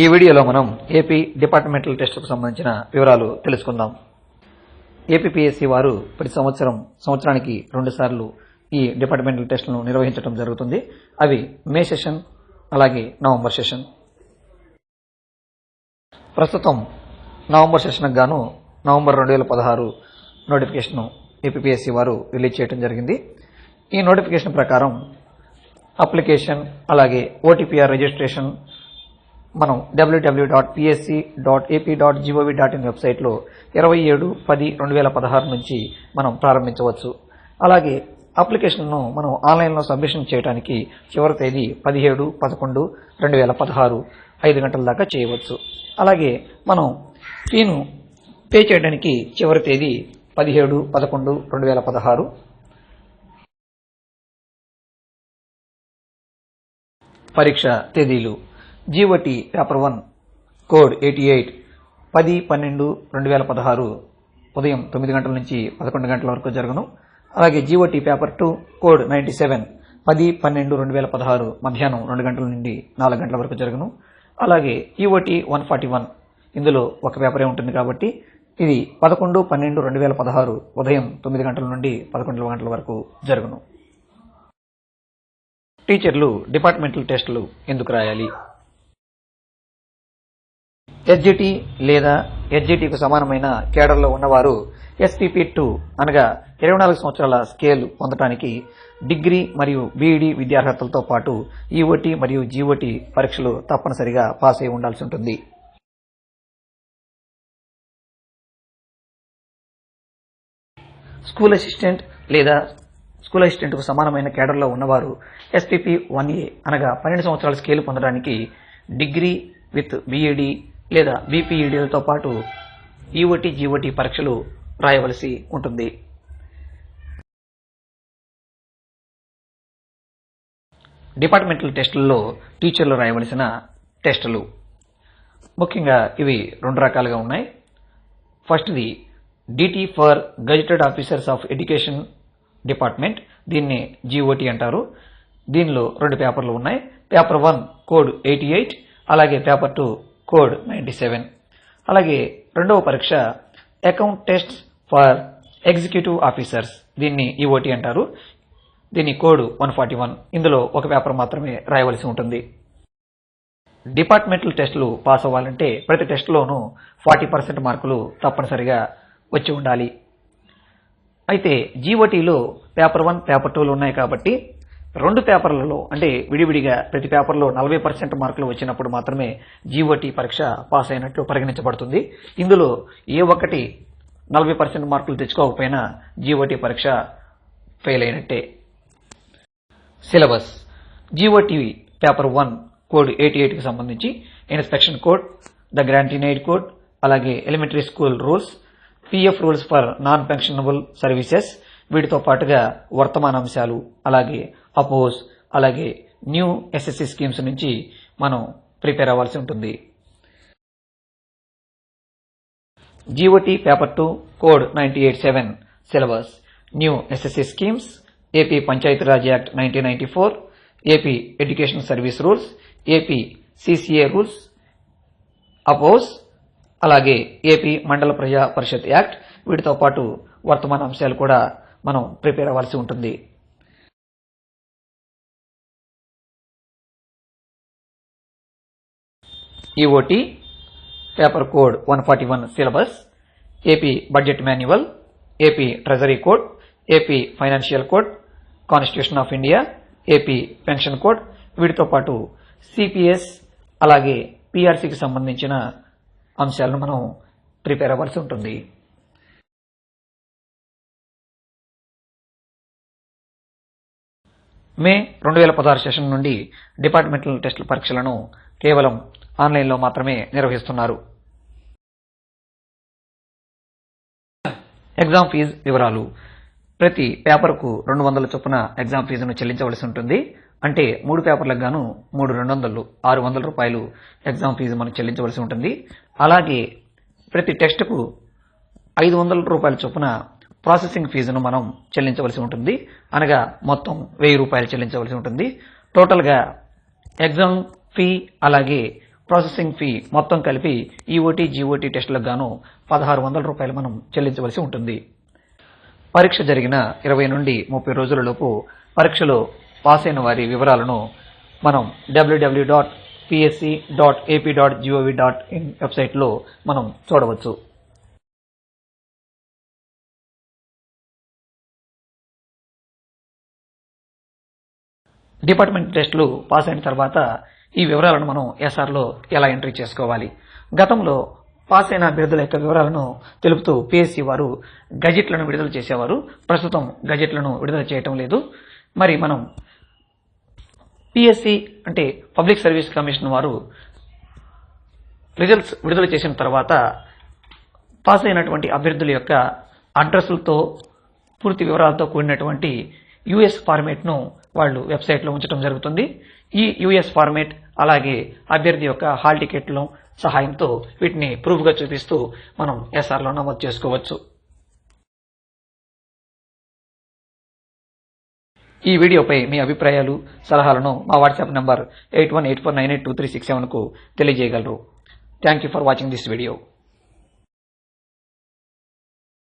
ఈ వీడియోలో మనం ఏపీ డిపార్ట్మెంటల్ టెస్ట్‌కు సంబంధించిన వివరాలు తెలుసుకుందాం. ఏపీపీఎస్సీ వారు ప్రతి సంవత్సరానికి 2 సార్లు ఈ డిపార్ట్మెంటల్ టెస్ట్‌లను నిర్వహించడం జరుగుతుంది. అవి మే సెషన్ అలాగే నవంబర్ సెషన్. ప్రస్తుతం నవంబర్ సెషన్‌కు గాను నవంబర్ 2016 నోటిఫికేషన్ ఏపీపీఎస్సీ వారు రిలీజ్ చేయడం జరిగింది. ఈ నోటిఫికేషన్ ప్రకారం అప్లికేషన్ అలాగే ఓటీపీఆర్ రిజిస్ట్రేషన్ మనం www.psc.ap.gov.in వెబ్సైట్లో 27/10/2016 నుంచి మనం ప్రారంభించవచ్చు. అలాగే అప్లికేషన్ను మనం ఆన్లైన్లో సబ్మిషన్ చేయడానికి చివరి తేదీ 17/11/2016 5 గంటల దాకా చేయవచ్చు. అలాగే మనం ఫీను పే చేయడానికి చివరి తేదీ 17/11/2016. పరీక్ష తేదీలు: జీఓటీ పేపర్ 1 కోడ్ 88 10/12/2016 ఉదయం 9 గంటల నుంచి 11 గంటల వరకు జరుగును. అలాగే జీఓటీ పేపర్ 2 కోడ్ 97 10/12/2016 మధ్యాహ్నం 2 గంటల నుండి 4 గంటల వరకు జరుగును. అలాగే ఈఓటీ 141 ఇందులో ఒక పేపరే ఉంటుంది కాబట్టి ఇది 11/12/2016 ఉదయం 9 గంటల నుండి 11 గంటల వరకు జరుగును. టీచర్లు డిపార్ట్మెంటల్ టెస్టులు ఎందుకు రాయాలి? ఎస్జిటి లేదా ఎస్జిటికు సమానమైన కేడర్లో ఉన్నవారు SPP2 అనగా 24 సంవత్సరాల స్కేల్ పొందడానికి డిగ్రీ మరియు బీఈడి విద్యార్హతలతో పాటు ఈఓటీ మరియు జీఓటీ పరీక్షలు తప్పనిసరిగా పాస్ అయి ఉండాల్సి ఉంటుంది. స్కూల్ అసిస్టెంట్ లేదా స్కూల్ అసిస్టెంట్కు సమానమైన కేడర్లో ఉన్నవారు SPP1A అనగా 12 సంవత్సరాల స్కేల్ పొందడానికి డిగ్రీ విత్ బీఈడి లేదా బీపీఈడీలతో పాటు ఈఓటీ జీఓటీ పరీక్షలు రాయవలసి ఉంటుంది. డిపార్ట్మెంటల్ టెస్టులలో టీచర్లు రాయవలసిన టెస్టులు ముఖ్యంగా ఇవి 2 రకాలుగా ఉన్నాయి. ఫస్ట్ది DT for gazetted officers of education department, దీన్ని జీఓటీ అంటారు. దీనిలో 2 పేపర్లు ఉన్నాయి. పేపర్ 1 కోడ్ 88 అలాగే పేపర్ 2 కోడ్ 97. అలాగే రెండవ పరీక్ష account test for executive officers, దీన్ని ఈఓటీ అంటారు. దీని కోడ్ 141. ఇందులో ఒక పేపర్ మాత్రమే రాయవలసి ఉంటుంది. డిపార్ట్మెంటల్ టెస్టులు పాస్ అవ్వాలంటే ప్రతి టెస్టులోనూ 40% మార్కులు తప్పనిసరిగా వచ్చి ఉండాలి. అయితే జీఓటీలో పేపర్ 1 పేపర్ 2లు ఉన్నాయి కాబట్టి 2 పేపర్లలో అంటే విడివిడిగా ప్రతి పేపర్లో 40% మార్కులు వచ్చినప్పుడు మాత్రమే జీఓటీ పరీక్ష పాస్ అయినట్లు పరిగణించబడుతుంది. ఇందులో ఏ ఒక్కటి 40% మార్కులు తెచ్చుకోకపోయినా జీఓటీ పరీక్ష ఫెయిల్ అయినట్టే. సిలబస్: జీఓటీ పేపర్ 1 కోడ్ 88కి సంబంధించి inspection code, the grant in aid code, అలాగే elementary school rules, PF rules for non pensionable services, వీటితో పాటుగా వర్తమానాంశాలు, అలాగే అపోజ్, అలాగే న్యూ ఎస్ఎస్సి స్కీమ్స్ నుంచి మనం ప్రిపేర్ అవ్వాల్సి ఉంటుంది. GOT paper 2 code 98(7) syllabus: new SSC schemes, AP Panchayati Raj act 1994, AP education service rules, AP CCA rules, oppose, అలాగే AP మండల ప్రజా పరిషత్ యాక్ట్, వీటితో పాటు వర్తమాన అంశాలు కూడా మనం ప్రిపేర్ అవ్వాల్సి ఉంటుంది. EOT paper code 141 syllabus: AP budget manual, AP treasury code, AP financial code, constitution of India, AP pension code, వీటితో పాటు సిపిఎస్ అలాగే పిఆర్సీకి సంబంధించిన అంశాలను మనం ప్రిపేర్ అవ్వాల్సి ఉంటుంది. మే 2016 సెషన్ నుండి డిపార్ట్మెంటల్ టెస్టుల పరీక్షలను కేవలం ఆన్లైన్లో మాత్రమే నిర్వహిస్తున్నారు. ఎగ్జామ్ ఫీజు వివరాలు: ప్రతి పేపర్కు 200 చొప్పున ఎగ్జామ్ ఫీజును చెల్లించవలసి ఉంటుంది. అంటే 3 పేపర్లకు గాను 3 600 రూపాయలు ఎగ్జామ్ ఫీజు మనం చెల్లించవలసి ఉంటుంది. అలాగే ప్రతి టెస్టుకు 500 రూపాయల చొప్పున ప్రాసెసింగ్ ఫీజును మనం చెల్లించవలసి ఉంటుంది. అనగా మొత్తం 1000 రూపాయలు చెల్లించవలసి ఉంటుంది. టోటల్గా ఎగ్జామ్ ఫీ అలాగే ప్రాసెసింగ్ ఫీ మొత్తం కలిపి ఈఓటీ జీఓటీ టెస్టులకు గాను 1600 రూపాయలు మనం చెల్లించవలసి ఉంటుంది. పరీక్ష జరిగిన 20 నుండి 30 రోజులలోపు పరీక్షలో పాస్ అయిన వారి వివరాలను మనం www.psc.ap.gov.in వెబ్సైట్లో మనం చూడవచ్చు. డిపార్ట్మెంట్ టెస్టులు పాస్ అయిన తర్వాత ఈ వివరాలను మనం ఎస్ఆర్లో ఎలా ఎంట్రీ చేసుకోవాలి? గతంలో పాస్ అయిన అభ్యర్థుల యొక్క వివరాలను తెలుపుతూ పిఎస్సి వారు గజెట్లను విడుదల చేసేవారు. ప్రస్తుతం గజెట్లను విడుదల చేయటం లేదు. మరి మనం పిఎస్సి అంటే పబ్లిక్ సర్వీస్ కమిషన్ వారు రిజల్ట్స్ విడుదల చేసిన తర్వాత పాస్ అయినటువంటి అభ్యర్థుల యొక్క అడ్రస్లతో పూర్తి వివరాలతో కూడినటువంటి యుఎస్ ఫార్మేట్ ను వాళ్ళు వెబ్సైట్లో ఉంచడం జరుగుతుంది. ఈ యుఎస్ ఫార్మేట్ అలాగే అభ్యర్థి యొక్క హాల్ టికెట్ల సహాయంతో వీటిని ప్రూఫ్ గా చూపిస్తూ మనం ఎస్ఆర్లో నమోదు చేసుకోవచ్చు. ఈ వీడియోపై మీ అభిప్రాయాలు, సలహాలను మా వాట్సాప్ నంబర్ 8184982367 కు తెలియజేయగలరు. Thank you for watching this video.